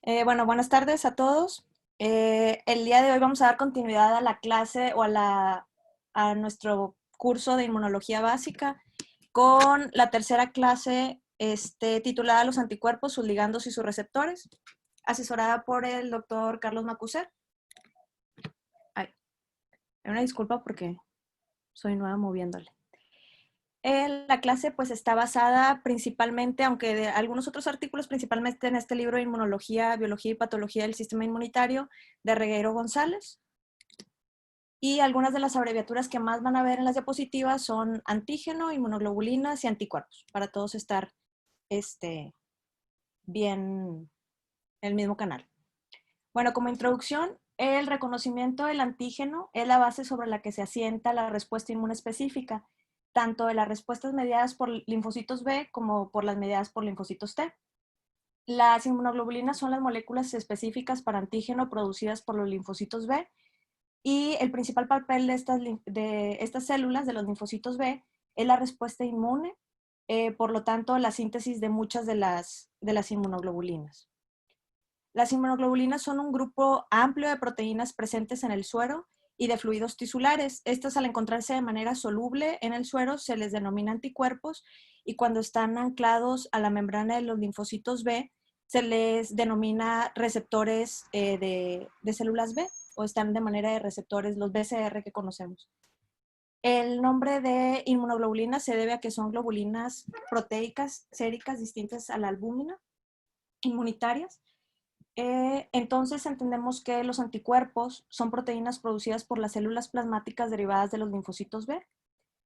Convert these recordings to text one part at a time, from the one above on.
Bueno, buenas tardes a todos. El día de hoy vamos a dar continuidad a la clase o a nuestro curso de inmunología básica con la tercera clase titulada Los anticuerpos, sus ligandos y sus receptores, asesorada por el doctor Carlos Macuser. Ay, una disculpa porque soy nueva moviéndole. La clase pues está basada principalmente, aunque de algunos otros artículos, principalmente en este libro de Inmunología, Biología y Patología del Sistema Inmunitario de Regueiro González. Y algunas de las abreviaturas que más van a ver en las diapositivas son antígeno, inmunoglobulinas y anticuerpos, para todos estar bien en el mismo canal. Bueno, como introducción, el reconocimiento del antígeno es la base sobre la que se asienta la respuesta inmune específica, tanto de las respuestas mediadas por linfocitos B como por las mediadas por linfocitos T. Las inmunoglobulinas son las moléculas específicas para antígeno producidas por los linfocitos B y el principal papel de estas células, de los linfocitos B, es la respuesta inmune, por lo tanto, la síntesis de muchas de las inmunoglobulinas. Las inmunoglobulinas son un grupo amplio de proteínas presentes en el suero y de fluidos tisulares. Estas, al encontrarse de manera soluble en el suero, se les denomina anticuerpos, y cuando están anclados a la membrana de los linfocitos B, se les denomina receptores de células B, o están de manera de receptores, los BCR que conocemos. El nombre de inmunoglobulina se debe a que son globulinas proteicas séricas distintas a la albúmina, inmunitarias. Entonces entendemos que los anticuerpos son proteínas producidas por las células plasmáticas derivadas de los linfocitos B.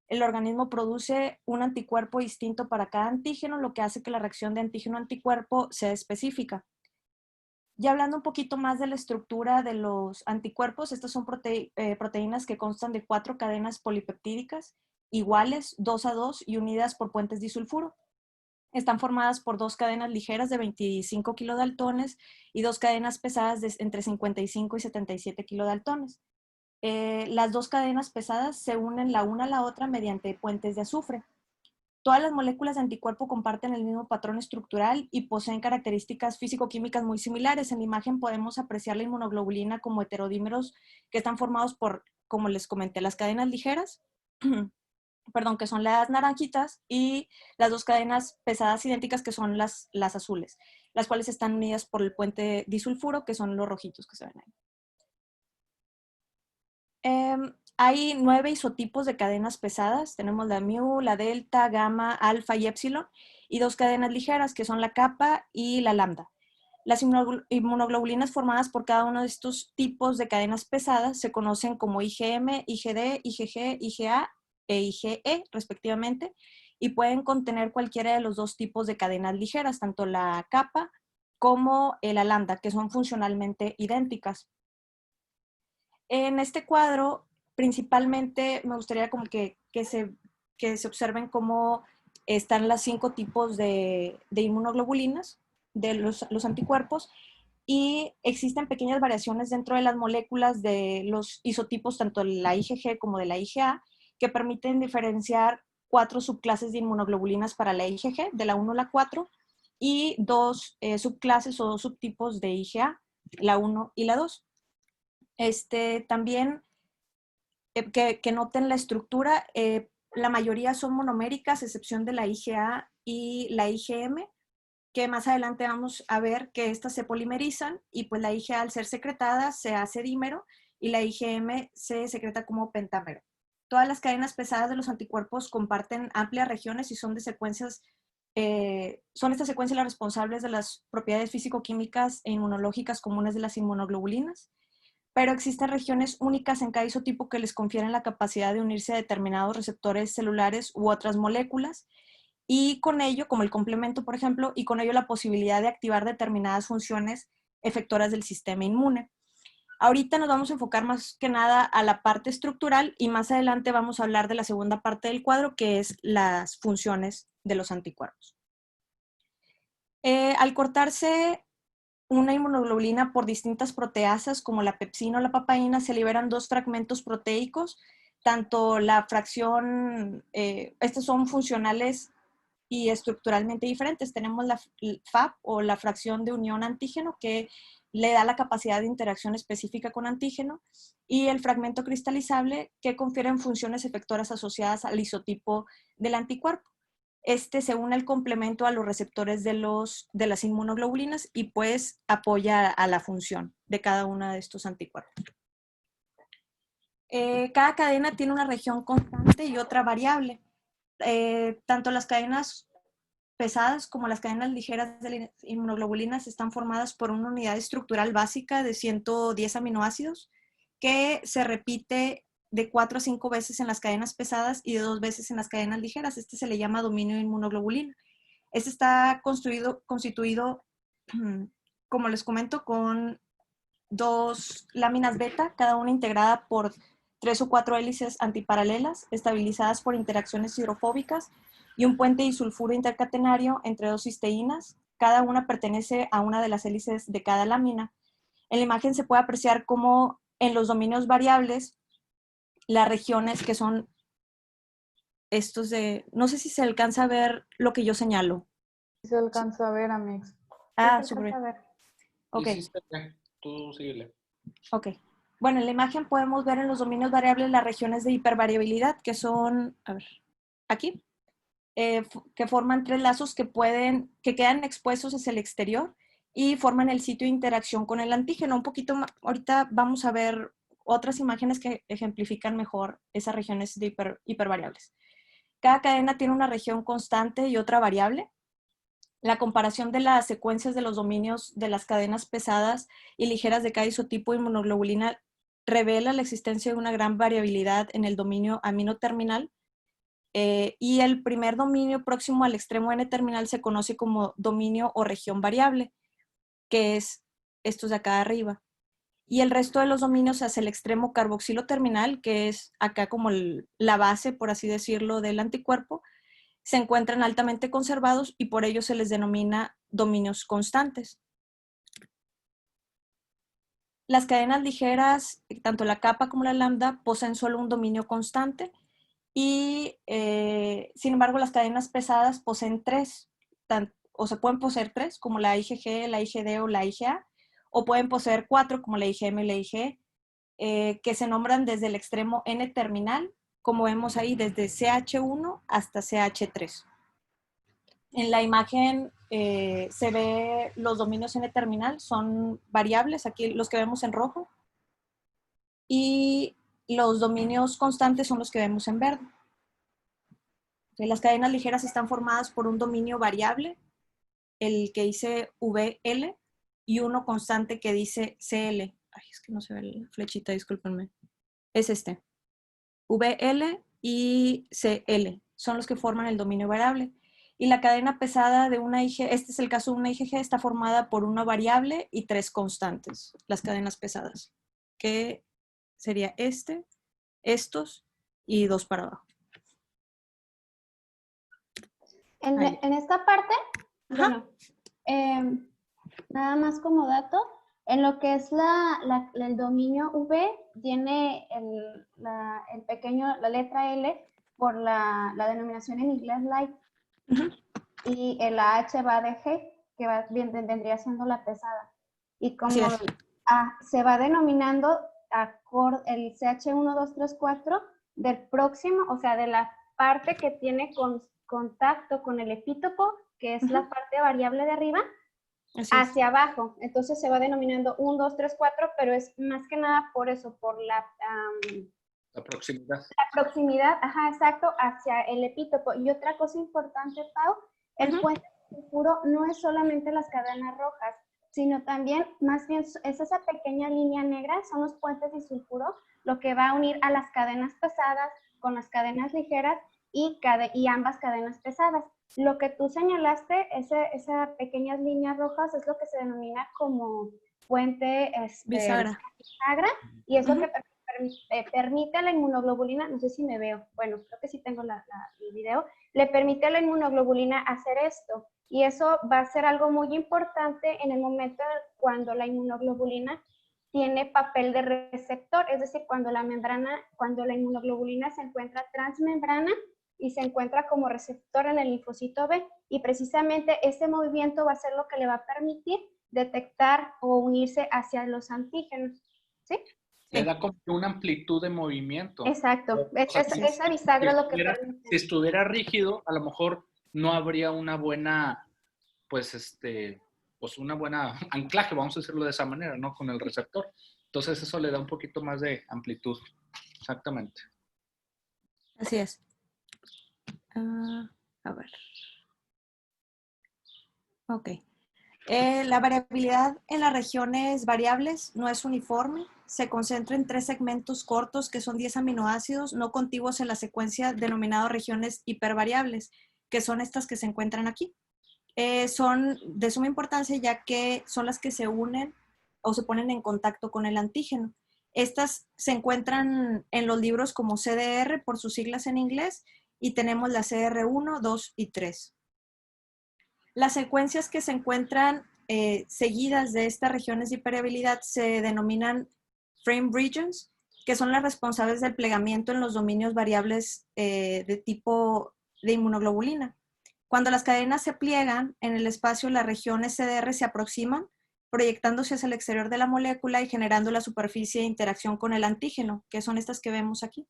El organismo produce un anticuerpo distinto para cada antígeno, lo que hace que la reacción de antígeno-anticuerpo sea específica. Ya hablando un poquito más de la estructura de los anticuerpos, estas son proteínas que constan de 4 cadenas polipeptídicas iguales, 2 a 2 y unidas por puentes disulfuro. Están formadas por 2 cadenas ligeras de 25 kilodaltones y 2 cadenas pesadas de entre 55 y 77 kilodaltones. Las 2 cadenas pesadas se unen la una a la otra mediante puentes de azufre. Todas las moléculas de anticuerpo comparten el mismo patrón estructural y poseen características físico-químicas muy similares. En la imagen podemos apreciar la inmunoglobulina como heterodímeros que están formados por, como les comenté, las cadenas ligeras, perdón, que son las naranjitas, y las 2 cadenas pesadas idénticas, que son las azules, las cuales están unidas por el puente disulfuro, que son los rojitos que se ven ahí. Hay 9 isotipos de cadenas pesadas. Tenemos la mu, la delta, gamma, alfa y épsilon, y 2 cadenas ligeras, que son la kappa y la lambda. Las inmunoglobulinas formadas por cada uno de estos tipos de cadenas pesadas se conocen como IgM, IgD, IgG, IgA e IgE, respectivamente, y pueden contener cualquiera de los 2 tipos de cadenas ligeras, tanto la kappa como la lambda, que son funcionalmente idénticas. En este cuadro, principalmente me gustaría como que se observen cómo están los 5 tipos de inmunoglobulinas, de los anticuerpos, y existen pequeñas variaciones dentro de las moléculas de los isotipos, tanto de la IgG como de la IgA, que permiten diferenciar 4 subclases de inmunoglobulinas para la IgG, de la 1 a la 4, y 2 subclases o 2 subtipos de IgA, la 1 y la 2. También que noten la estructura, la mayoría son monoméricas, a excepción de la IgA y la IgM, que más adelante vamos a ver que estas se polimerizan, y pues la IgA, al ser secretada, se hace dímero, y la IgM se secreta como pentámero. Todas las cadenas pesadas de los anticuerpos comparten amplias regiones y son de secuencias, son estas secuencias las responsables de las propiedades físico-químicas e inmunológicas comunes de las inmunoglobulinas, pero existen regiones únicas en cada isotipo que les confieren la capacidad de unirse a determinados receptores celulares u otras moléculas, y con ello, como el complemento, por ejemplo, y con ello la posibilidad de activar determinadas funciones efectoras del sistema inmune. Ahorita nos vamos a enfocar más que nada a la parte estructural, y más adelante vamos a hablar de la segunda parte del cuadro, que es las funciones de los anticuerpos. Al cortarse una inmunoglobulina por distintas proteasas como la pepsina o la papaína, se liberan 2 fragmentos proteicos, tanto la fracción, estos son funcionales y estructuralmente diferentes. Tenemos la FAP o la fracción de unión antígeno, que le da la capacidad de interacción específica con antígeno, y el fragmento cristalizable, que confieren funciones efectoras asociadas al isotipo del anticuerpo. Este se une el complemento a los receptores de las inmunoglobulinas y pues apoya a la función de cada uno de estos anticuerpos. Cada cadena tiene una región constante y otra variable. Tanto las cadenas pesadas como las cadenas ligeras de las inmunoglobulinas están formadas por una unidad estructural básica de 110 aminoácidos que se repite de 4 a 5 veces en las cadenas pesadas y de 2 veces en las cadenas ligeras. Este se le llama dominio de inmunoglobulina. Este está constituido, como les comento, con 2 láminas beta, cada una integrada por 3 o 4 hélices antiparalelas, estabilizadas por interacciones hidrofóbicas, y un puente disulfuro intercatenario entre 2 cisteínas. Cada una pertenece a una de las hélices de cada lámina. En la imagen se puede apreciar cómo en los dominios variables, las regiones que son estos de, no sé si se alcanza a ver lo que yo señalo. Se alcanza a ver, Amix. Ah, se alcanza a ver. Ok. Sí, tú síguele. Ok. Bueno, en la imagen podemos ver en los dominios variables las regiones de hipervariabilidad, que son, a ver, aquí, que forman 3 lazos que quedan expuestos hacia el exterior y forman el sitio de interacción con el antígeno. Un poquito más, ahorita vamos a ver otras imágenes que ejemplifican mejor esas regiones de hipervariables. Cada cadena tiene una región constante y otra variable. La comparación de las secuencias de los dominios de las cadenas pesadas y ligeras de cada isotipo de inmunoglobulina revela la existencia de una gran variabilidad en el dominio amino terminal, y el primer dominio próximo al extremo N-terminal se conoce como dominio o región variable, que es estos de acá arriba. Y el resto de los dominios hacia el extremo carboxilo terminal, que es acá como la base, por así decirlo, del anticuerpo, se encuentran altamente conservados y por ello se les denomina dominios constantes. Las cadenas ligeras, tanto la kappa como la lambda, poseen solo un dominio constante y, sin embargo, las cadenas pesadas poseen 3, o se pueden poseer 3, como la IgG, la IgD o la IgA, o pueden poseer 4, como la IgM y la IgE, que se nombran desde el extremo N-terminal, como vemos ahí, desde CH1 hasta CH3. En la imagen se ve los dominios N-terminal, son variables, aquí los que vemos en rojo, y los dominios constantes son los que vemos en verde. Las cadenas ligeras están formadas por un dominio variable, el que dice VL, y uno constante que dice CL. Ay, es que no se ve la flechita, discúlpenme. Es este. VL y CL son los que forman el dominio variable. Y la cadena pesada de una IG, este es el caso de una IgG, está formada por una variable y 3 constantes, las cadenas pesadas, que sería estos y 2 para abajo. En esta parte, bueno, nada más como dato, en lo que es el dominio V, tiene la letra L por la denominación en inglés light, y el H va de G, que vendría siendo la pesada. Y como se va denominando el CH1, 2, 3, 4 del próximo, o sea, de la parte que tiene contacto con el epítopo, que es la parte variable de arriba, hacia abajo. Entonces se va denominando 1, 2, 3, 4, pero es más que nada por eso, por la proximidad. La proximidad, ajá, exacto, hacia el epítopo. Y otra cosa importante, Pau, el puente sulfuro no es solamente las cadenas rojas, sino también, más bien, es esa pequeña línea negra, son los puentes de sulfuro, lo que va a unir a las cadenas pesadas con las cadenas ligeras y ambas cadenas pesadas. Lo que tú señalaste, esas pequeñas líneas rojas, es lo que se denomina como puente bisagra, y es lo que permite a la inmunoglobulina, no sé si me veo, bueno, creo que sí tengo el video, le permite a la inmunoglobulina hacer esto. Y eso va a ser algo muy importante en el momento cuando la inmunoglobulina tiene papel de receptor, es decir, cuando la inmunoglobulina se encuentra transmembrana y se encuentra como receptor en el linfocito B, y precisamente ese movimiento va a ser lo que le va a permitir detectar o unirse hacia los antígenos, ¿sí? Le da como una amplitud de movimiento. Exacto, O sea, esa bisagra es lo que permite. Si estuviera rígido, a lo mejor no habría una buena, pues pues una buena anclaje, vamos a decirlo de esa manera, ¿no? Con el receptor. Entonces eso le da un poquito más de amplitud. Exactamente. Así es. A ver. Ok. La variabilidad en las regiones variables no es uniforme. Se concentra en 3 segmentos cortos que son 10 aminoácidos no contiguos en la secuencia denominados regiones hipervariables, que son estas que se encuentran aquí. Son de suma importancia ya que son las que se unen o se ponen en contacto con el antígeno. Estas se encuentran en los libros como CDR por sus siglas en inglés y tenemos la CR1, 2 y 3. Las secuencias que se encuentran seguidas de estas regiones de hiperviabilidad se denominan frame regions, que son las responsables del plegamiento en los dominios variables de tipo de inmunoglobulina. Cuando las cadenas se pliegan en el espacio, las regiones CDR se aproximan, proyectándose hacia el exterior de la molécula y generando la superficie de interacción con el antígeno, que son estas que vemos aquí.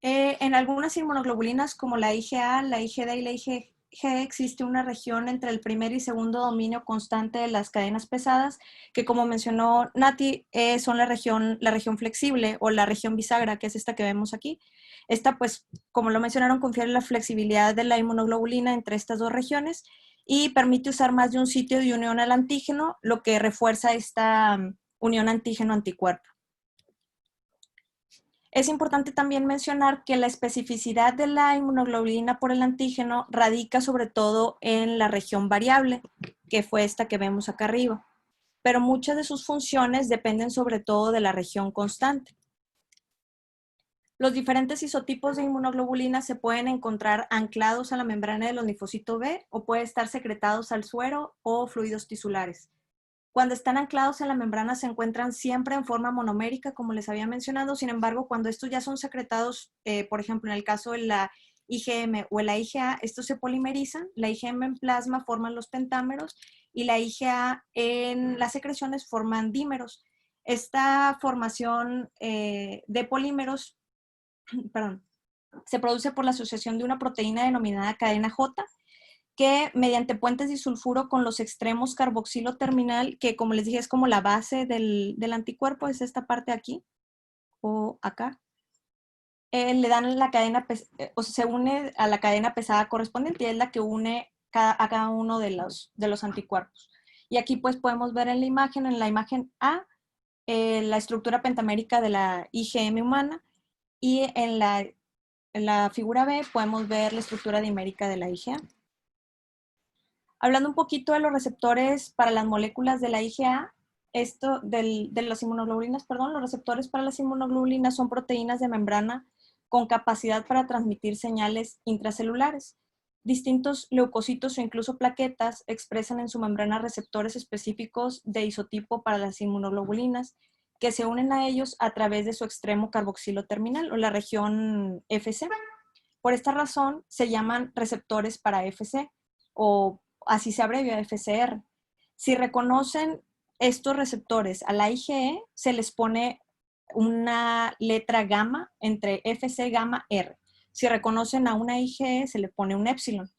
En algunas inmunoglobulinas como la IgA, la IgD y la IgG existe una región entre el primer y segundo dominio constante de las cadenas pesadas que, como mencionó Nati, son la región flexible o la región bisagra, que es esta que vemos aquí. Esta, pues, como lo mencionaron, confiere la flexibilidad de la inmunoglobulina entre estas dos regiones y permite usar más de un sitio de unión al antígeno, lo que refuerza esta unión antígeno-anticuerpo. Es importante también mencionar que la especificidad de la inmunoglobulina por el antígeno radica sobre todo en la región variable, que fue esta que vemos acá arriba, pero muchas de sus funciones dependen sobre todo de la región constante. Los diferentes isotipos de inmunoglobulina se pueden encontrar anclados a la membrana de los linfocitos B o pueden estar secretados al suero o fluidos tisulares. Cuando están anclados en la membrana se encuentran siempre en forma monomérica, como les había mencionado. Sin embargo, cuando estos ya son secretados, por ejemplo, en el caso de la IgM o la IgA, estos se polimerizan. La IgM en plasma forman los pentámeros y la IgA en las secreciones forman dímeros. Esta formación de polímeros se produce por la asociación de una proteína denominada cadena J, que mediante puentes disulfuro con los extremos carboxilo terminal, que como les dije es como la base del anticuerpo, es esta parte aquí o acá, le dan la cadena, o sea, se une a la cadena pesada correspondiente y es la que une a cada uno de los anticuerpos. Y aquí pues podemos ver en la imagen A, la estructura pentamérica de la IgM humana y en la figura B podemos ver la estructura dimérica de la IgA. Hablando un poquito de los receptores para las moléculas de la IgA, de las inmunoglobulinas, los receptores para las inmunoglobulinas son proteínas de membrana con capacidad para transmitir señales intracelulares. Distintos leucocitos o incluso plaquetas expresan en su membrana receptores específicos de isotipo para las inmunoglobulinas que se unen a ellos a través de su extremo carboxilo terminal o la región FC. Por esta razón se llaman receptores para FC o así se abrevia FCR. Si reconocen estos receptores a la IgE, se les pone una letra gamma entre FC, gamma, R. Si reconocen a una IgE, se le pone un épsilon.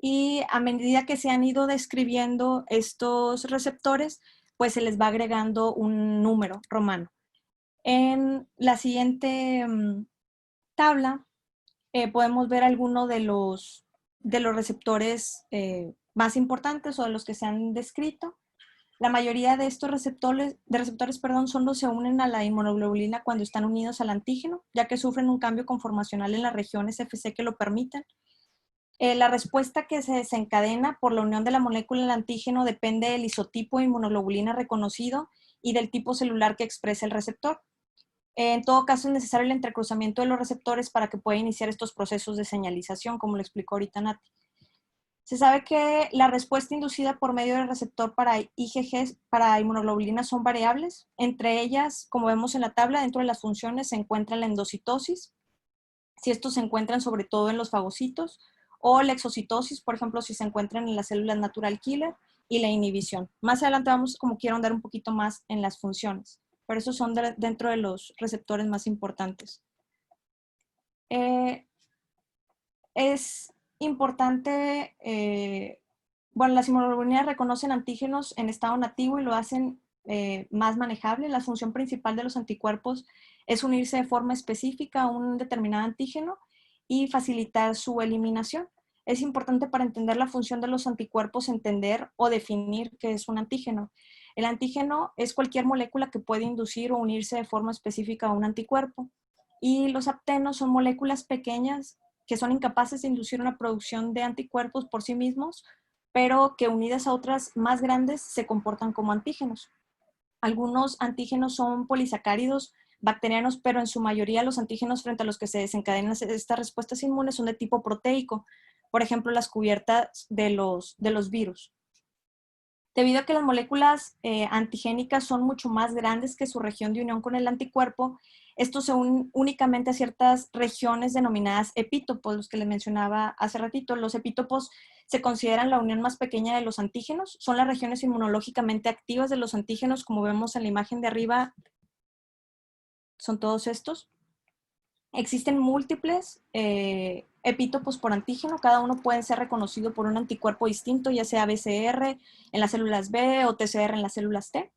Y a medida que se han ido describiendo estos receptores, pues se les va agregando un número romano. En la siguiente tabla podemos ver algunos de los receptores más importantes o de los que se han descrito. La mayoría de estos receptores solo se unen a la inmunoglobulina cuando están unidos al antígeno, ya que sufren un cambio conformacional en las regiones FC que lo permiten. La respuesta que se desencadena por la unión de la molécula al antígeno depende del isotipo de inmunoglobulina reconocido y del tipo celular que expresa el receptor. En todo caso, es necesario el entrecruzamiento de los receptores para que pueda iniciar estos procesos de señalización, como lo explicó ahorita Nati. Se sabe que la respuesta inducida por medio del receptor para IgG, para inmunoglobulinas, son variables. Entre ellas, como vemos en la tabla, dentro de las funciones se encuentra la endocitosis, si estos se encuentran sobre todo en los fagocitos, o la exocitosis, por ejemplo, si se encuentran en las células natural killer, y la inhibición. Más adelante vamos, como quiero, andar un poquito más en las funciones, pero esos son dentro de los receptores más importantes. Es importante, bueno, las inmunoglobulinas reconocen antígenos en estado nativo y lo hacen más manejable. La función principal de los anticuerpos es unirse de forma específica a un determinado antígeno y facilitar su eliminación. Es importante para entender la función de los anticuerpos entender o definir qué es un antígeno. El antígeno es cualquier molécula que puede inducir o unirse de forma específica a un anticuerpo. Y los aptenos son moléculas pequeñas que son incapaces de inducir una producción de anticuerpos por sí mismos, pero que unidas a otras más grandes se comportan como antígenos. Algunos antígenos son polisacáridos bacterianos, pero en su mayoría los antígenos frente a los que se desencadenan estas respuestas inmunes son de tipo proteico, por ejemplo, las cubiertas de los virus. Debido a que las moléculas antigénicas son mucho más grandes que su región de unión con el anticuerpo, estos se unen únicamente a ciertas regiones denominadas epítopos, los que les mencionaba hace ratito. Los epítopos se consideran la unión más pequeña de los antígenos, son las regiones inmunológicamente activas de los antígenos, como vemos en la imagen de arriba, son todos estos. Existen múltiples epítopos por antígeno, cada uno puede ser reconocido por un anticuerpo distinto, ya sea BCR en las células B o TCR en las células T.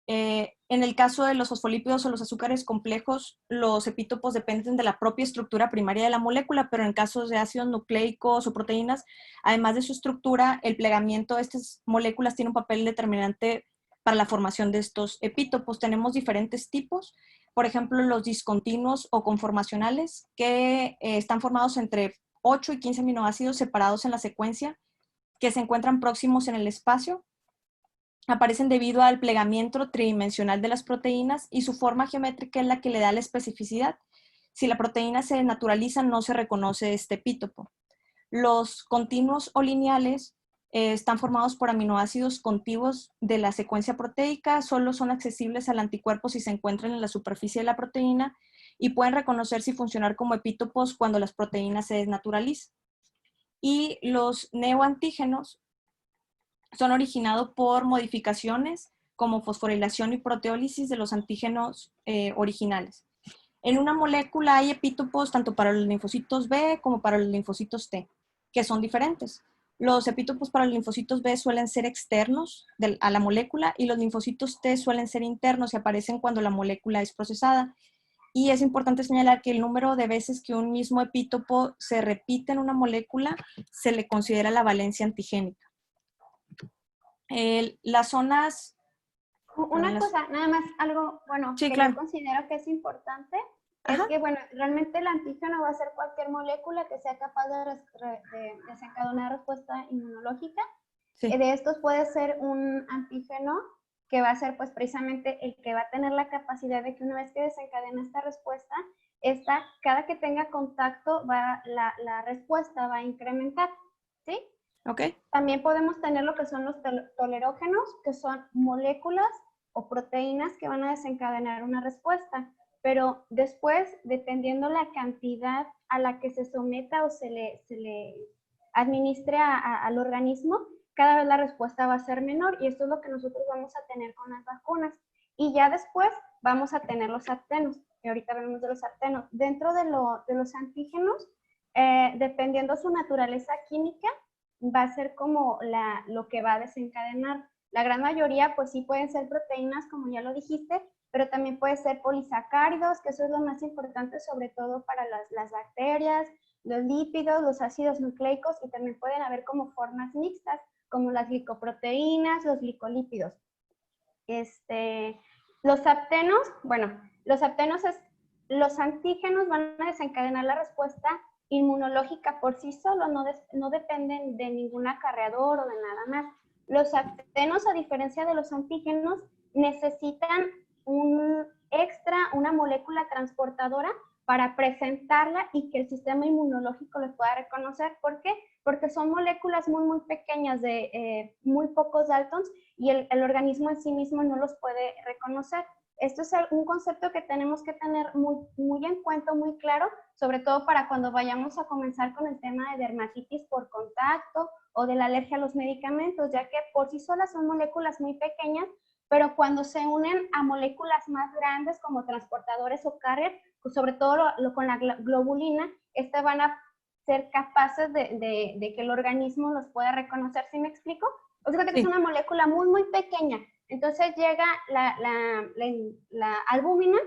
En el caso de los fosfolípidos o los azúcares complejos, los epítopos dependen de la propia estructura primaria de la molécula, pero en casos de ácidos nucleicos o proteínas, además de su estructura, el plegamiento de estas moléculas tiene un papel determinante para la formación de estos epítopos. Tenemos diferentes tipos, por ejemplo, los discontinuos o conformacionales, que están formados entre 8 y 15 aminoácidos separados en la secuencia, que se encuentran próximos en el espacio. Aparecen debido al plegamiento tridimensional de las proteínas y su forma geométrica es la que le da la especificidad. Si la proteína se naturaliza, no se reconoce este epítopo. Los continuos o lineales están formados por aminoácidos contiguos de la secuencia proteica, solo son accesibles al anticuerpo si se encuentran en la superficie de la proteína y pueden reconocerse y funcionar como epítopos cuando las proteínas se desnaturalizan. Y los neoantígenos son originados por modificaciones como fosforilación y proteólisis de los antígenos originales. En una molécula hay epítopos tanto para los linfocitos B como para los linfocitos T, que son diferentes. Los epítopos para los linfocitos B suelen ser externos a la molécula y los linfocitos T suelen ser internos y aparecen cuando la molécula es procesada. Y es importante señalar que el número de veces que un mismo epítopo se repite en una molécula se le considera la valencia antigénica. Las zonas... Una cosa, nada más algo, bueno, sí, que claro. yo considero que es importante, es que, bueno, realmente el antígeno va a ser cualquier molécula que sea capaz de desencadenar respuesta inmunológica. Sí. De estos puede ser un antígeno que va a ser, pues, precisamente el que va a tener la capacidad de que una vez que desencadena esta respuesta, cada que tenga contacto, la respuesta va a incrementar, ¿sí? Okay. También podemos tener lo que son los tolerógenos, que son moléculas o proteínas que van a desencadenar una respuesta, pero después, dependiendo la cantidad a la que se someta o se le administre al organismo, cada vez la respuesta va a ser menor y esto es lo que nosotros vamos a tener con las vacunas. Y ya después vamos a tener los aptenos, que ahorita hablamos de los aptenos. Dentro de los antígenos, dependiendo su naturaleza química, va a ser como lo que va a desencadenar. La gran mayoría, pues sí pueden ser proteínas, como ya lo dijiste, pero también puede ser polisacáridos, que eso es lo más importante, sobre todo para las bacterias, los lípidos, los ácidos nucleicos, y también pueden haber como formas mixtas, como las glicoproteínas, los glicolípidos. Los aptenos, bueno, los antígenos van a desencadenar la respuesta inmunológica por sí solos, no dependen de ningún acarreador o de nada más. Los aptenos, a diferencia de los antígenos, necesitan una molécula transportadora para presentarla y que el sistema inmunológico los pueda reconocer. ¿Por qué? Porque son moléculas muy, muy pequeñas, de muy pocos daltons, y el organismo en sí mismo no los puede reconocer. Esto es un concepto que tenemos que tener muy, muy en cuenta, muy claro, sobre todo para cuando vayamos a comenzar con el tema de dermatitis por contacto o de la alergia a los medicamentos, ya que por sí solas son moléculas muy pequeñas, pero cuando se unen a moléculas más grandes como transportadores o carrier, pues sobre todo con la globulina, van a ser capaces de que el organismo los pueda reconocer. ¿Sí me explico? O sea, que es una molécula muy, muy pequeña. Entonces llega la albúmina,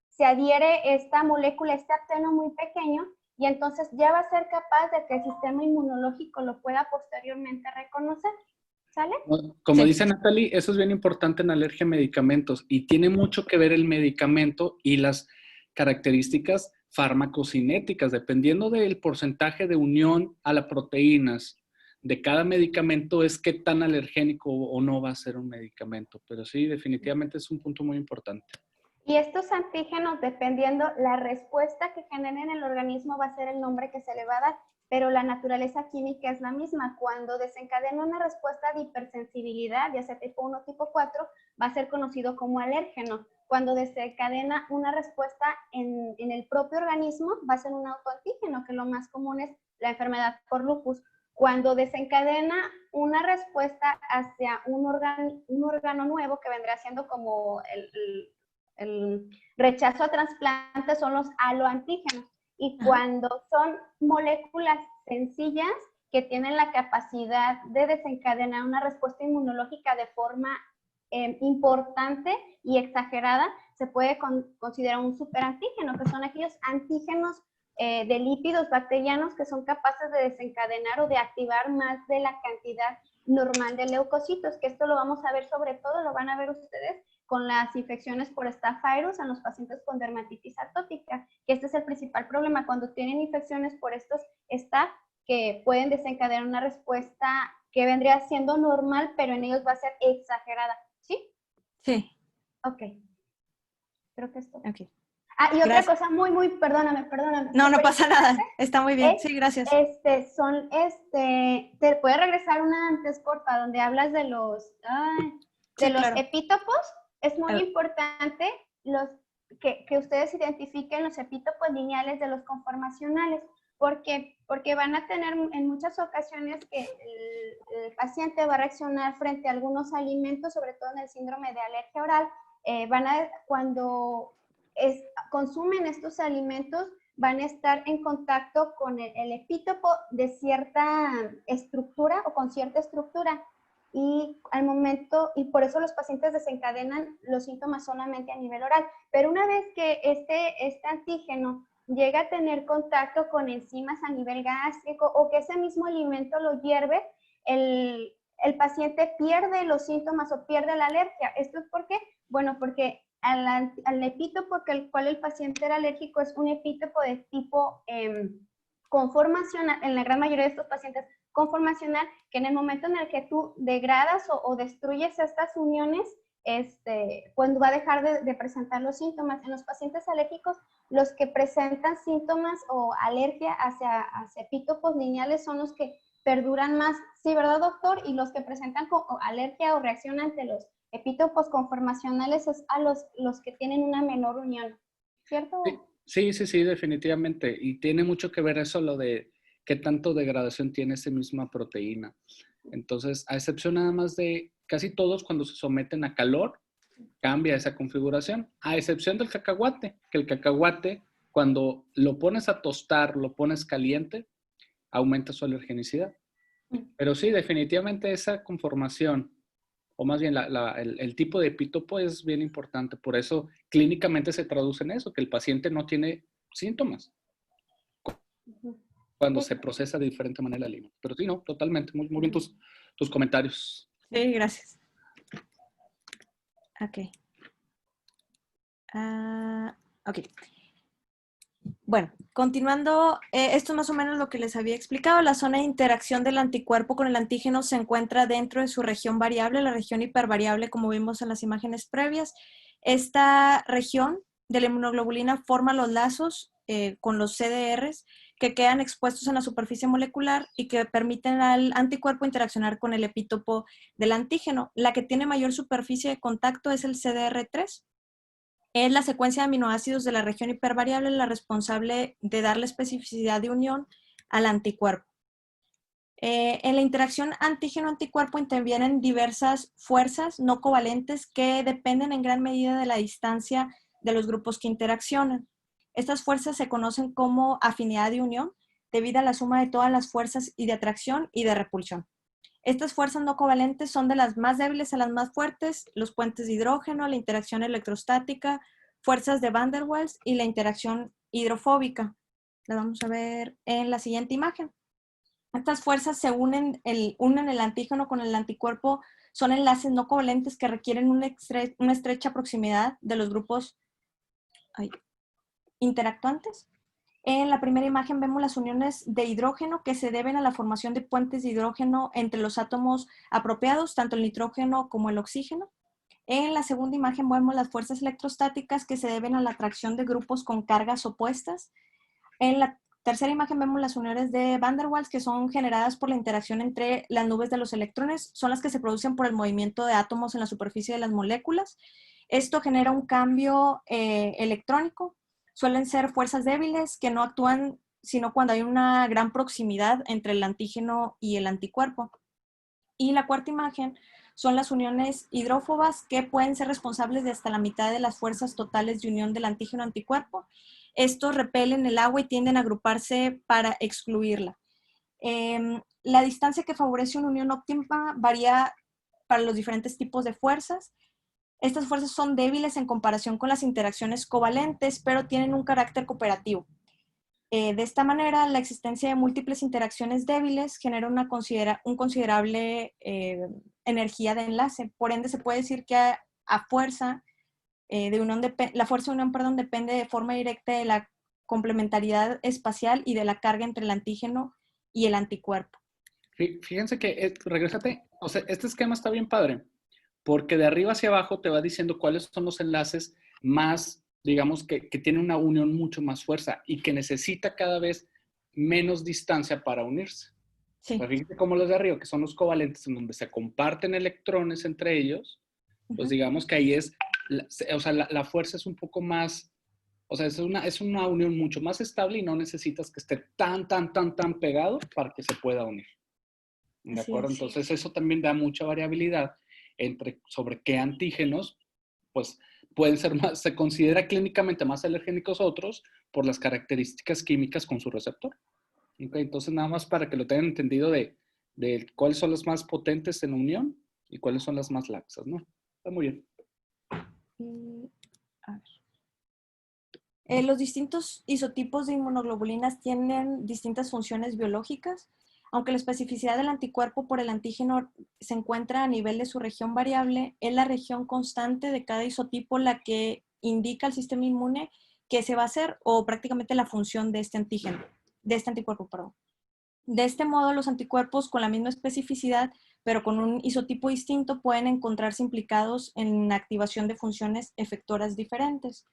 se adhiere esta molécula, este apteno muy pequeño, y entonces ya va a ser capaz de que el sistema inmunológico lo pueda posteriormente reconocer. ¿Sale? Como dice Natalie, eso es bien importante en alergia a medicamentos y tiene mucho que ver el medicamento y las características farmacocinéticas, dependiendo del porcentaje de unión a las proteínas de cada medicamento, es qué tan alergénico o no va a ser un medicamento. Pero sí, definitivamente es un punto muy importante. Y estos antígenos, dependiendo la respuesta que generen en el organismo, va a ser el nombre que se le va a dar, pero la naturaleza química es la misma. Cuando desencadena una respuesta de hipersensibilidad, ya sea tipo 1 o tipo 4, va a ser conocido como alérgeno. Cuando desencadena una respuesta en el propio organismo, va a ser un autoantígeno, que lo más común es la enfermedad por lupus. Cuando desencadena una respuesta hacia un órgano nuevo, que vendrá siendo como el rechazo a trasplantes, son los aloantígenos. Y cuando son moléculas sencillas que tienen la capacidad de desencadenar una respuesta inmunológica de forma importante y exagerada, se puede considerar un superantígeno, que son aquellos antígenos de lípidos bacterianos que son capaces de desencadenar o de activar más de la cantidad normal de leucocitos, que esto lo vamos a ver sobre todo, lo van a ver ustedes con las infecciones por Staph aureus en los pacientes con dermatitis atópica, que este es el principal problema, cuando tienen infecciones por estos Staph, que pueden desencadenar una respuesta que vendría siendo normal, pero en ellos va a ser exagerada. ¿Sí? Sí. Ok. Creo que esto. Ok. Y otra cosa muy, perdóname. No, no pasa nada. Está muy bien. Sí, gracias. ¿Te puedes regresar una antes, porfa, donde hablas de los, claro, epítopos? Es muy importante que ustedes identifiquen los epítopos lineales de los conformacionales. ¿Por qué? Porque van a tener en muchas ocasiones que el paciente va a reaccionar frente a algunos alimentos, sobre todo en el síndrome de alergia oral. Cuando consumen estos alimentos, van a estar en contacto con el epítopo de cierta estructura o con cierta estructura. Y al momento, y por eso los pacientes desencadenan los síntomas solamente a nivel oral. Pero una vez que este antígeno llega a tener contacto con enzimas a nivel gástrico o que ese mismo alimento lo hierve, el paciente pierde los síntomas o pierde la alergia. ¿Esto es por qué? Bueno, porque al epítopo al cual el paciente era alérgico es un epítopo de tipo conformacional, en la gran mayoría de estos pacientes conformacional, que en el momento en el que tú degradas o destruyes estas uniones, pues va a dejar de presentar los síntomas. En los pacientes alérgicos, los que presentan síntomas o alergia hacia epítopos lineales son los que perduran más, ¿sí, verdad, doctor? Y los que presentan alergia o reacción ante los epítopos conformacionales es a los que tienen una menor unión, ¿cierto? Sí, definitivamente. Y tiene mucho que ver eso, lo de qué tanto degradación tiene esa misma proteína. Entonces, a excepción nada más de casi todos cuando se someten a calor, cambia esa configuración, a excepción del cacahuate, que el cacahuate, cuando lo pones a tostar, lo pones caliente, aumenta su alergenicidad. Pero sí, definitivamente esa conformación, o más bien el tipo de epítopo es bien importante. Por eso clínicamente se traduce en eso, que el paciente no tiene síntomas cuando se procesa de diferente manera el alimento. Pero sí, no, totalmente. Muy bien tus comentarios. Sí, gracias. Ok. Ok. Bueno, continuando, esto es más o menos lo que les había explicado. La zona de interacción del anticuerpo con el antígeno se encuentra dentro de su región variable, la región hipervariable, como vimos en las imágenes previas. Esta región de la inmunoglobulina forma los lazos con los CDRs que quedan expuestos en la superficie molecular y que permiten al anticuerpo interaccionar con el epítopo del antígeno. La que tiene mayor superficie de contacto es el CDR3. Es la secuencia de aminoácidos de la región hipervariable la responsable de darle especificidad de unión al anticuerpo. En la interacción antígeno-anticuerpo intervienen diversas fuerzas no covalentes que dependen en gran medida de la distancia de los grupos que interaccionan. Estas fuerzas se conocen como afinidad de unión debido a la suma de todas las fuerzas y de atracción y de repulsión. Estas fuerzas no covalentes son de las más débiles a las más fuertes, los puentes de hidrógeno, la interacción electrostática, fuerzas de Van der Waals y la interacción hidrofóbica. La vamos a ver en la siguiente imagen. Estas fuerzas se unen el antígeno con el anticuerpo, son enlaces no covalentes que requieren una estrecha proximidad de los grupos interactuantes. En la primera imagen vemos las uniones de hidrógeno que se deben a la formación de puentes de hidrógeno entre los átomos apropiados, tanto el nitrógeno como el oxígeno. En la segunda imagen vemos las fuerzas electrostáticas que se deben a la atracción de grupos con cargas opuestas. En la tercera imagen vemos las uniones de Van der Waals que son generadas por la interacción entre las nubes de los electrones, son las que se producen por el movimiento de átomos en la superficie de las moléculas. Esto genera un cambio electrónico. Suelen ser fuerzas débiles que no actúan sino cuando hay una gran proximidad entre el antígeno y el anticuerpo. Y la cuarta imagen son las uniones hidrófobas que pueden ser responsables de hasta la mitad de las fuerzas totales de unión del antígeno-anticuerpo. Estos repelen el agua y tienden a agruparse para excluirla. La distancia que favorece una unión óptima varía para los diferentes tipos de fuerzas. Estas fuerzas son débiles en comparación con las interacciones covalentes, pero tienen un carácter cooperativo. De esta manera, la existencia de múltiples interacciones débiles genera un considerable energía de enlace. Por ende, se puede decir que a fuerza de unión la fuerza de unión, depende de forma directa de la complementariedad espacial y de la carga entre el antígeno y el anticuerpo. Fíjense que, regrésate, o sea, este esquema está bien padre, porque de arriba hacia abajo te va diciendo cuáles son los enlaces más, digamos, que tienen una unión mucho más fuerza y que necesita cada vez menos distancia para unirse. Sí. Pero fíjense cómo los de arriba, que son los covalentes, en donde se comparten electrones entre ellos, pues digamos que ahí es, o sea, la fuerza es un poco más, o sea, es una unión mucho más estable y no necesitas que esté tan pegado para que se pueda unir. ¿De acuerdo? Entonces eso también da mucha variabilidad sobre qué antígenos, pues pueden ser más, se considera clínicamente más alergénicos otros por las características químicas con su receptor. ¿Okay? Entonces nada más para que lo tengan entendido de cuáles son las más potentes en unión y cuáles son las más laxas, ¿no? Está muy bien. A ver. Los distintos isotipos de inmunoglobulinas tienen distintas funciones biológicas. Aunque la especificidad del anticuerpo por el antígeno se encuentra a nivel de su región variable, es la región constante de cada isotipo la que indica al sistema inmune qué se va a hacer o prácticamente la función de este anticuerpo, perdón. De este modo, los anticuerpos con la misma especificidad, pero con un isotipo distinto, pueden encontrarse implicados en la activación de funciones efectoras diferentes.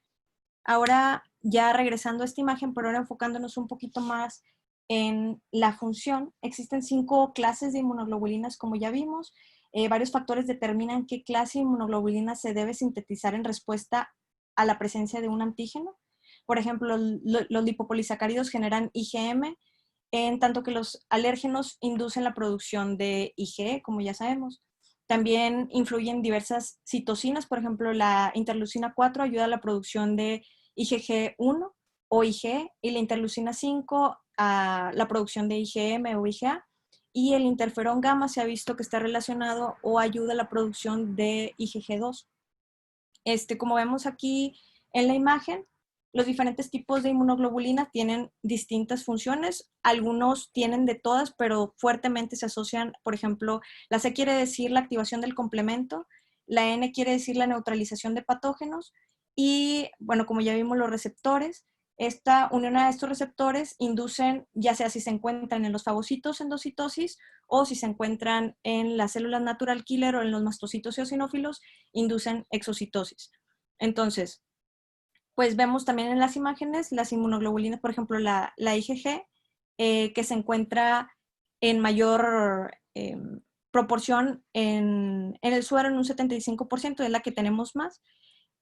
Ahora, ya regresando a esta imagen, pero ahora enfocándonos un poquito más en la función, existen 5 clases de inmunoglobulinas, como ya vimos. Varios factores determinan qué clase de inmunoglobulina se debe sintetizar en respuesta a la presencia de un antígeno. Por ejemplo, los lipopolisacáridos generan IgM, en tanto que los alérgenos inducen la producción de IgE, como ya sabemos. También influyen diversas citocinas, por ejemplo, la interleucina 4 ayuda a la producción de IgG1 o IgE y la interleucina 5 a la producción de IgM o IgA, y el interferón gamma se ha visto que está relacionado o ayuda a la producción de IgG2. Como vemos aquí en la imagen, los diferentes tipos de inmunoglobulina tienen distintas funciones. Algunos tienen de todas, pero fuertemente se asocian. Por ejemplo, la C quiere decir la activación del complemento, la N quiere decir la neutralización de patógenos y, bueno, como ya vimos, los receptores. Esta unión a estos receptores inducen, ya sea si se encuentran en los fagocitos endocitosis o si se encuentran en las células natural killer o en los mastocitos eosinófilos, inducen exocitosis. Entonces, pues vemos también en las imágenes las inmunoglobulinas, por ejemplo, la IgG, que se encuentra en mayor proporción en el suero, en un 75%, es la que tenemos más.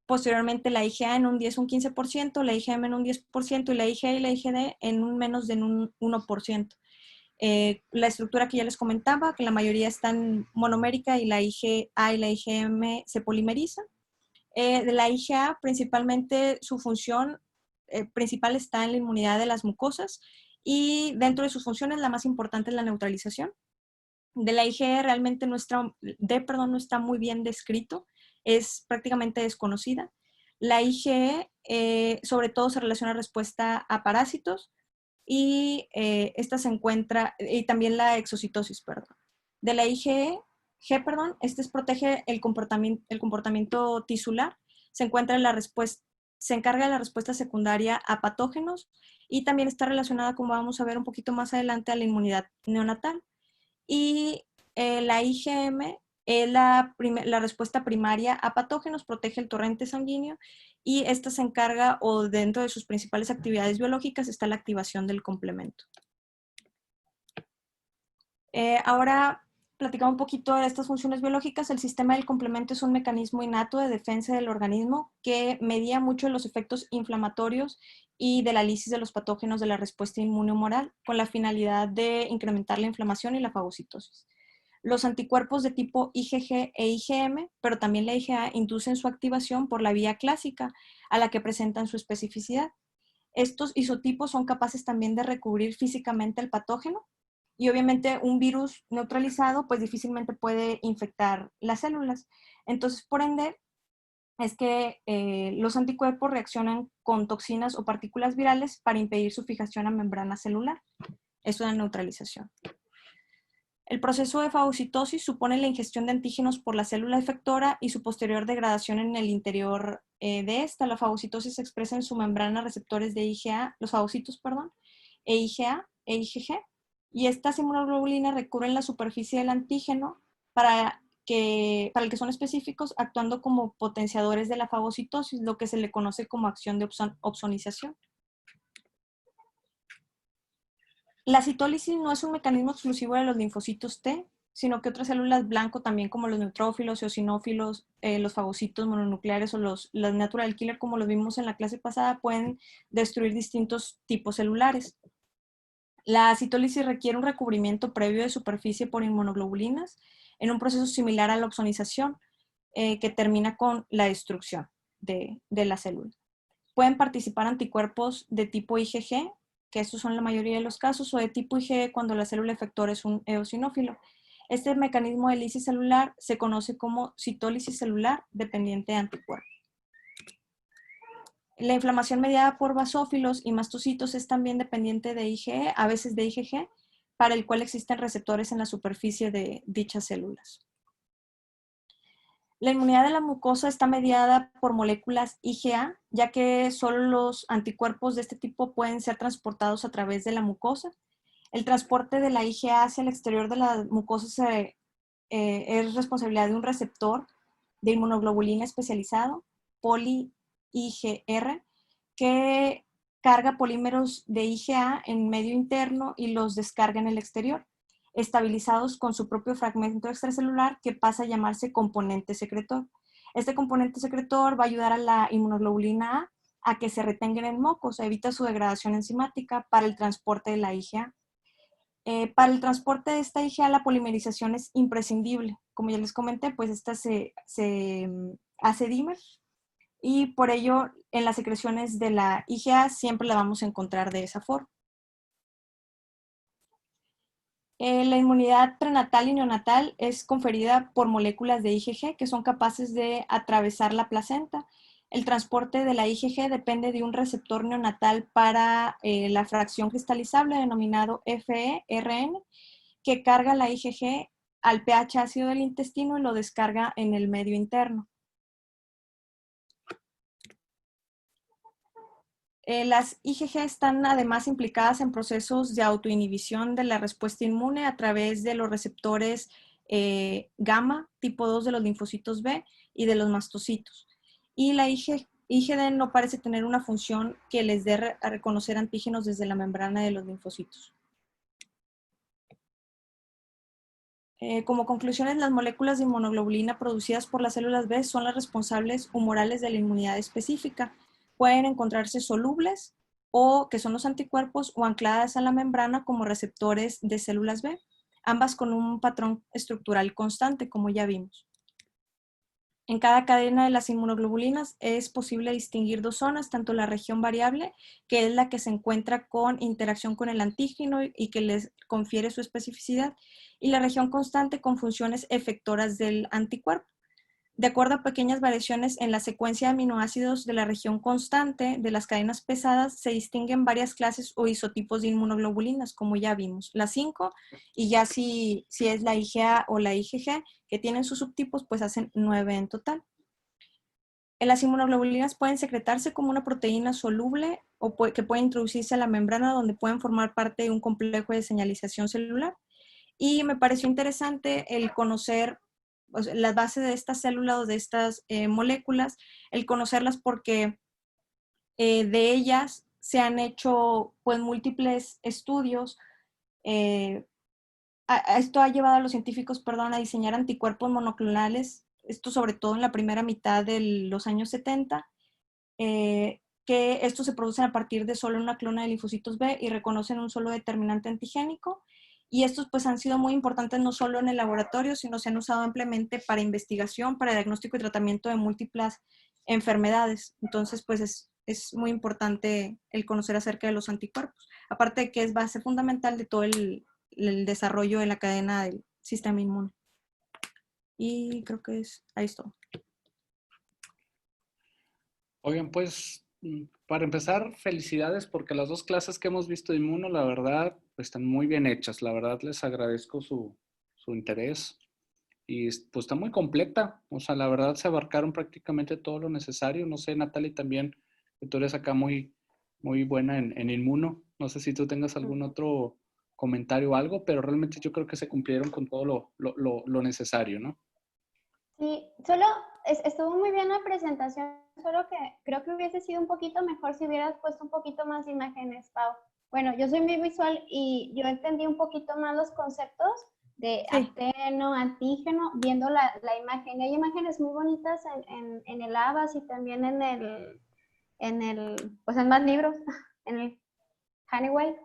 posteriormente la IgA en un 10, un 15%, la IgM en un 10% y la IgA y la IgD en un menos de un 1%. La estructura que ya les comentaba, que la mayoría están monomérica y la IgA y la IgM se polimerizan. De la IgA, principalmente su función principal está en la inmunidad de las mucosas y dentro de sus funciones la más importante es la neutralización. De la IgE realmente no está muy bien descrito, es prácticamente desconocida. La IgE sobre todo se relaciona a respuesta a parásitos y esta se encuentra, y también la exocitosis, perdón. De la IgE, protege el comportamiento tisular, se encuentra en la respuesta, se encarga de la respuesta secundaria a patógenos y también está relacionada, como vamos a ver un poquito más adelante, a la inmunidad neonatal. Y la IgM es la respuesta primaria a patógenos, protege el torrente sanguíneo y esta se encarga, o dentro de sus principales actividades biológicas, está la activación del complemento. Ahora, platicando un poquito de estas funciones biológicas, el sistema del complemento es un mecanismo innato de defensa del organismo que medía mucho los efectos inflamatorios y de la lisis de los patógenos de la respuesta inmunohumoral con la finalidad de incrementar la inflamación y la fagocitosis. Los anticuerpos de tipo IgG e IgM, pero también la IgA, inducen su activación por la vía clásica a la que presentan su especificidad. Estos isotipos son capaces también de recubrir físicamente el patógeno y obviamente un virus neutralizado pues difícilmente puede infectar las células. Entonces, por ende, es que los anticuerpos reaccionan con toxinas o partículas virales para impedir su fijación a membrana celular. Es una neutralización. El proceso de fagocitosis supone la ingestión de antígenos por la célula efectora y su posterior degradación en el interior de esta. La fagocitosis se expresa en su membrana receptores de IgA, los fagocitos, perdón, e IgA e IgG. Y estas inmunoglobulinas recubren la superficie del antígeno para el que son específicos, actuando como potenciadores de la fagocitosis, lo que se le conoce como acción de opsonización. La citólisis no es un mecanismo exclusivo de los linfocitos T, sino que otras células blanco, también como los neutrófilos, eosinófilos, los fagocitos mononucleares o los natural killer, como los vimos en la clase pasada, pueden destruir distintos tipos celulares. La citólisis requiere un recubrimiento previo de superficie por inmunoglobulinas en un proceso similar a la opsonización, que termina con la destrucción de la célula. Pueden participar anticuerpos de tipo IgG, que estos son la mayoría de los casos, o de tipo IgE cuando la célula efectora es un eosinófilo. Este mecanismo de lisis celular se conoce como citólisis celular dependiente de anticuerpos. La inflamación mediada por basófilos y mastocitos es también dependiente de IgE, a veces de IgG, para el cual existen receptores en la superficie de dichas células. La inmunidad de la mucosa está mediada por moléculas IgA, ya que solo los anticuerpos de este tipo pueden ser transportados a través de la mucosa. El transporte de la IgA hacia el exterior de la mucosa es responsabilidad de un receptor de inmunoglobulina especializado, poli-IgR, que carga polímeros de IgA en medio interno y los descarga en el exterior, estabilizados con su propio fragmento extracelular que pasa a llamarse componente secretor. Este componente secretor va a ayudar a la inmunoglobulina a que se retenga en el moco, o sea, evita su degradación enzimática para el transporte de la IgA. Para el transporte de esta IgA la polimerización es imprescindible. Como ya les comenté, pues esta se hace dímer y por ello en las secreciones de la IgA siempre la vamos a encontrar de esa forma. La inmunidad prenatal y neonatal es conferida por moléculas de IgG que son capaces de atravesar la placenta. El transporte de la IgG depende de un receptor neonatal para la fracción cristalizable denominado FeRN, que carga la IgG al pH ácido del intestino y lo descarga en el medio interno. Las IgG están además implicadas en procesos de autoinhibición de la respuesta inmune a través de los receptores gamma tipo 2 de los linfocitos B y de los mastocitos. Y la IgD no parece tener una función que les dé a reconocer antígenos desde la membrana de los linfocitos. Como conclusiones, las moléculas de inmunoglobulina producidas por las células B son las responsables humorales de la inmunidad específica. Pueden encontrarse solubles o que son los anticuerpos o ancladas a la membrana como receptores de células B, ambas con un patrón estructural constante, como ya vimos. En cada cadena de las inmunoglobulinas es posible distinguir dos zonas, tanto la región variable, que es la que se encuentra con interacción con el antígeno y que les confiere su especificidad, y la región constante con funciones efectoras del anticuerpo. De acuerdo a pequeñas variaciones en la secuencia de aminoácidos de la región constante de las cadenas pesadas, se distinguen varias clases o isotipos de inmunoglobulinas, como ya vimos, las 5, y ya si es la IgA o la IgG, que tienen sus subtipos, pues hacen 9 en total. Las inmunoglobulinas pueden secretarse como una proteína soluble o que puede introducirse a la membrana, donde pueden formar parte de un complejo de señalización celular. Y me pareció interesante el conocer, o sea, las bases de estas células o de estas moléculas, el conocerlas porque de ellas se han hecho pues múltiples estudios. Esto ha llevado a los científicos, perdón, a diseñar anticuerpos monoclonales, esto sobre todo en la primera mitad de los años 70, que estos se producen a partir de solo una clona de linfocitos B y reconocen un solo determinante antigénico. Y estos pues han sido muy importantes no solo en el laboratorio, sino se han usado ampliamente para investigación, para diagnóstico y tratamiento de múltiples enfermedades. Entonces pues es muy importante el conocer acerca de los anticuerpos. Aparte de que es base fundamental de todo el desarrollo de la cadena del sistema inmune. Y creo que ahí está. Oigan, pues, para empezar, felicidades porque las dos clases que hemos visto de inmuno, la verdad, están muy bien hechas. La verdad, les agradezco su interés y pues está muy completa. O sea, la verdad se abarcaron prácticamente todo lo necesario. No sé, Natalie, también, que tú eres acá muy, muy buena en inmuno. No sé si tú tengas algún otro comentario o algo, pero realmente yo creo que se cumplieron con todo lo necesario, ¿no? Sí, solo estuvo muy bien la presentación, solo que creo que hubiese sido un poquito mejor si hubieras puesto un poquito más de imágenes, Pau. Bueno, yo soy muy visual y yo entendí un poquito más los conceptos de antígeno, antígeno, viendo la imagen. Y hay imágenes muy bonitas en el ABAS y también pues en más libros, en el Honeywell,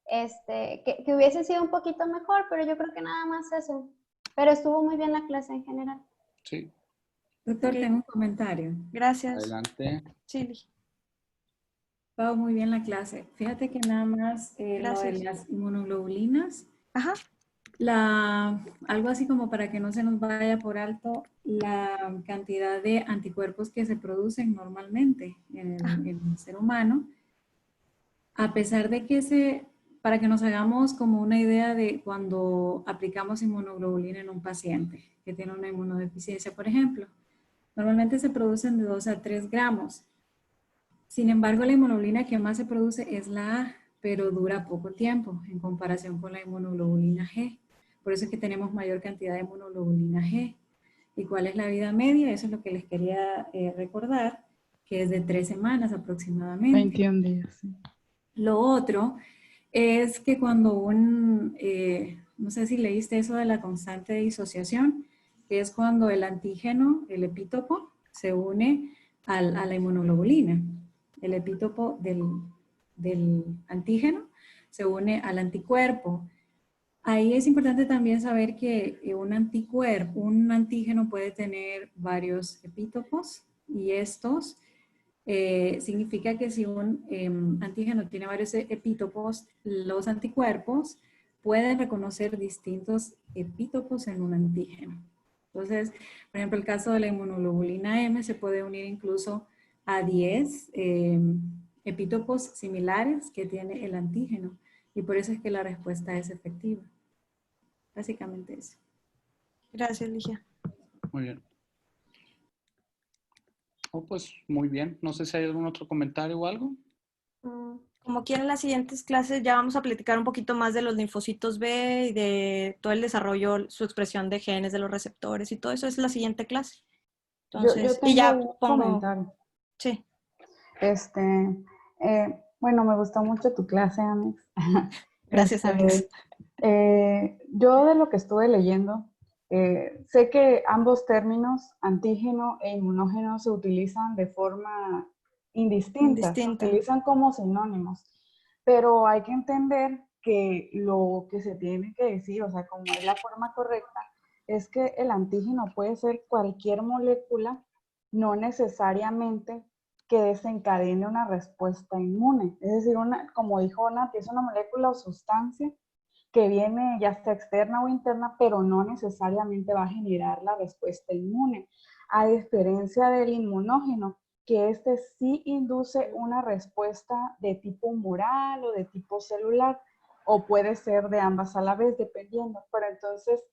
que hubiese sido un poquito mejor, pero yo creo que nada más eso. Pero estuvo muy bien la clase en general. Sí. Doctor, tengo un comentario. Gracias. Adelante. Sí. Pau, muy bien la clase. Fíjate que nada más lo de las inmunoglobulinas, Ajá. algo así como para que no se nos vaya por alto la cantidad de anticuerpos que se producen normalmente en el ser humano, a pesar de que para que nos hagamos como una idea de cuando aplicamos inmunoglobulina en un paciente que tiene una inmunodeficiencia, por ejemplo, normalmente se producen de 2 a 3 gramos. Sin embargo, la inmunoglobulina que más se produce es la A, pero dura poco tiempo en comparación con la inmunoglobulina G. Por eso es que tenemos mayor cantidad de inmunoglobulina G. ¿Y cuál es la vida media? Eso es lo que les quería recordar, que es de 3 semanas aproximadamente. 21 días. Sí. Lo otro es que cuando no sé si leíste eso de la constante de disociación, que es cuando el antígeno, el epítopo, se une a la inmunoglobulina. El epítopo del antígeno se une al anticuerpo. Ahí es importante también saber que un antígeno puede tener varios epítopos y estos significa que si un antígeno tiene varios epítopos, los anticuerpos pueden reconocer distintos epítopos en un antígeno. Entonces, por ejemplo, el caso de la inmunoglobulina M se puede unir incluso a 10 epítopos similares que tiene el antígeno y por eso es que la respuesta es efectiva. Básicamente eso. Gracias, Ligia. Muy bien. Pues muy bien. No sé si hay algún otro comentario o algo. Como quieran, en las siguientes clases ya vamos a platicar un poquito más de los linfocitos B y de todo el desarrollo, su expresión de genes, de los receptores y todo eso es la siguiente clase. Entonces, yo tengo y ya un pongo... comentario. Sí. Bueno, me gustó mucho tu clase, Amex. Gracias, Alex. Yo de lo que estuve leyendo, sé que ambos términos, antígeno e inmunógeno, se utilizan de forma indistinta, se Indistinta. utilizan como sinónimos, pero hay que entender que lo que se tiene que decir, o sea, como es la forma correcta, es que el antígeno puede ser cualquier molécula, no necesariamente que desencadene una respuesta inmune. Es decir, como dijo Nati, es una molécula o sustancia que viene ya sea externa o interna, pero no necesariamente va a generar la respuesta inmune. A diferencia del inmunógeno, que este sí induce una respuesta de tipo humoral o de tipo celular, o puede ser de ambas a la vez, dependiendo. Pero entonces,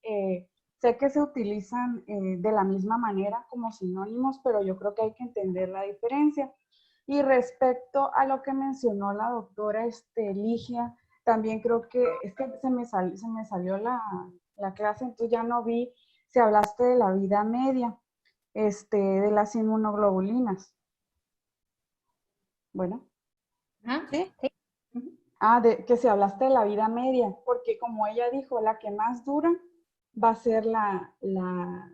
sé que se utilizan de la misma manera como sinónimos, pero yo creo que hay que entender la diferencia. Y respecto a lo que mencionó la doctora Ligia, también creo que es que se me salió la clase, entonces ya no vi si hablaste de la vida media, de las inmunoglobulinas. Bueno. ¿Sí? Que si hablaste de la vida media, porque como ella dijo, la que más dura va a ser la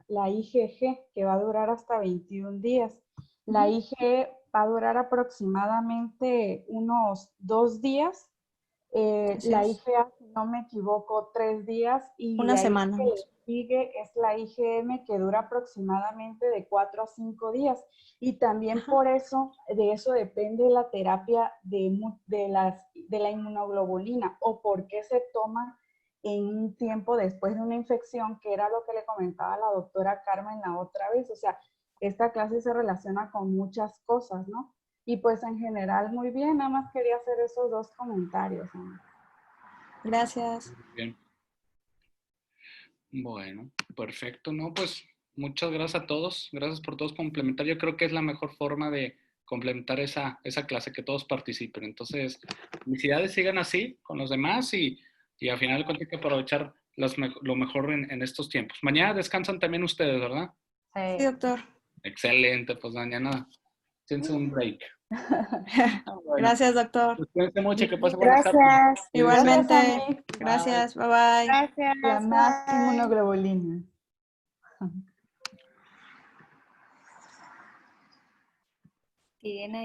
IgG, que va a durar hasta 21 días. La IgE va a durar aproximadamente unos 2 días. La IgA, si no me equivoco, 3 días. Y Una de ahí semana. que le sigue es la IgM, que dura aproximadamente de 4 a 5 días. Y también por eso, de eso depende la terapia de la inmunoglobulina o por qué se toma en un tiempo después de una infección, que era lo que le comentaba la doctora Carmen la otra vez. O sea, esta clase se relaciona con muchas cosas, ¿no? Y pues en general muy bien, nada más quería hacer esos 2 comentarios, ¿no? Gracias. Bien. Bueno, perfecto, ¿no? Pues muchas gracias a todos, gracias por todos complementar. Yo creo que es la mejor forma de complementar esa clase, que todos participen. Entonces, felicidades, sigan así con los demás y al final de cuentas hay que aprovechar lo mejor en estos tiempos. Mañana descansan también ustedes, ¿verdad? Sí, doctor. Excelente, pues mañana tienen un break. Bueno, Gracias, doctor. pues cuídense mucho, que pasen buenas tardes. Gracias. Igualmente. Gracias, Gracias. Bye bye. Gracias. la más Bye. inmunoglobulina. Siguen ahí.